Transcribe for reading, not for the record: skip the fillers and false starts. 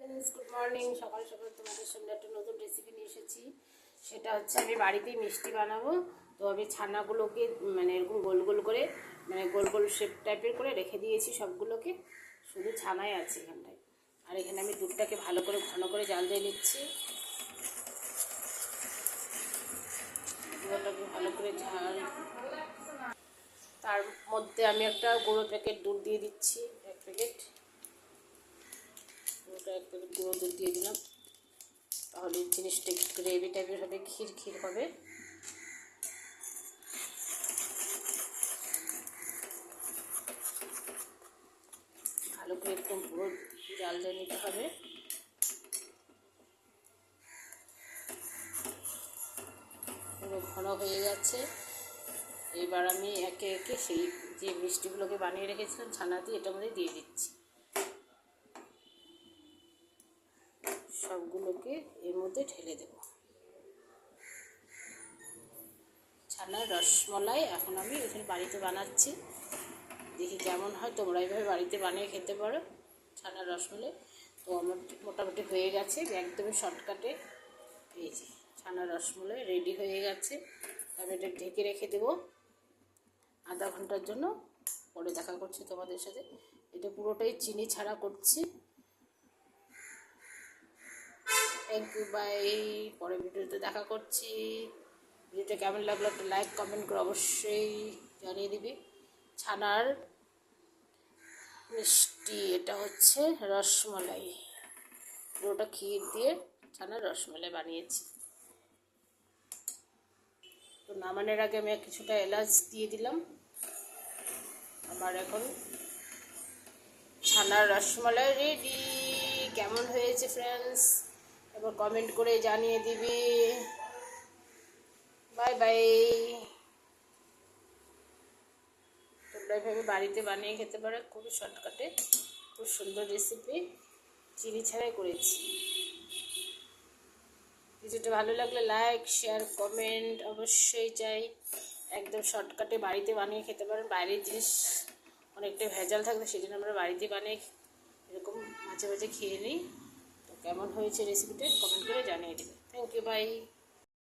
Good morning. সকাল সকাল তোমাদের সামনে একটা নতুন রেসিপি নিয়ে এসেছি। সেটা হচ্ছে আমি বাড়িতেই মিষ্টি বানাবো। তো আমি ছানাগুলোকে এরকম গোল গোল করে গোল গোল শেপ টাইপের করে রেখে দিয়েছি সবগুলোকে, শুধু ছানাই আছে এখানটায়। আর এখানে আমি দুধটাকে ভালো করে ঘন করে জাল দিয়ে নিচ্ছি। দুধটাকে ভালো করে ঝাল, তার মধ্যে আমি একটা গুঁড়ো প্যাকেট দুধ দিয়ে দিচ্ছি, এক প্যাকেট গুঁড়ো দুধ দিয়ে দিলাম। তাহলে জিনিসটা একটু গ্রেভি টাইপের হবে, ক্ষীর ক্ষীর হবে। ভালো করে একদম পুরো জাল দিয়ে নিতে হবে। পুরো ঘন হয়ে গেছে। এবার আমি একে একে সেই যে মিষ্টিগুলোকে বানিয়ে রেখেছিলাম ছানা দিয়ে এটার মধ্যে দিয়ে দিচ্ছি। সবগুলোকে এর মধ্যে ঢেলে দেব। ছানার রসমলাই এখন আমি এখানে বাড়িতে বানাচ্ছি, দেখি কেমন হয়। তোমরা এইভাবে বাড়িতে বানিয়ে খেতে পারো ছানার রসমলাই। তো আমার মোটামুটি হয়ে গেছে, একদমই শর্টকাটে। এই যে ছানার রসমলাই রেডি হয়ে গেছে। আমি এটা ঢেকে রেখে দেবো আধা ঘন্টার জন্য। পরে দেখা করছি তোমাদের সাথে। এটা পুরোটাই চিনি ছাড়া করছি। Thank you, bye. পরে ভিডিওতে দেখা করছি। ভিডিওটা কেমন লাগলো একটা লাইক কমেন্ট করে অবশ্যই জানিয়ে দিবি। ছানার মিষ্টি, এটা হচ্ছে রসমালাই, পুরোটা ক্ষীর দিয়ে ছানার রসমালাই বানিয়েছি। তো নামানোর আগে আমি কিছুটা এলাচ দিয়ে দিলাম। আমার এখন ছানার রসমালাই রেডি। কেমন হয়েছে ফ্রেন্ডস, এবার কমেন্ট করে জানিয়ে দিবি। Bye bye. তোমরা এভাবে বাড়িতে বানিয়ে খেতে পারো, খুবই শর্টকাটে, খুব সুন্দর রেসিপি, চিনি ছাড়াই করেছি। ভিডিওটা ভালো লাগলে লাইক শেয়ার কমেন্ট অবশ্যই চাই। একদম শর্টকাটে বাড়িতে বানিয়ে খেতে পারেন। বাইরের জিনিস অনেকটা ভেজাল থাকবে, সেই জন্য আমরা বাড়িতে বানিয়ে এরকম মাঝে মাঝে খেয়ে নিই। তো কেমন হয়েছে রেসিপিটা কমেন্ট করে জানিয়ে দেবে। Thank you, by.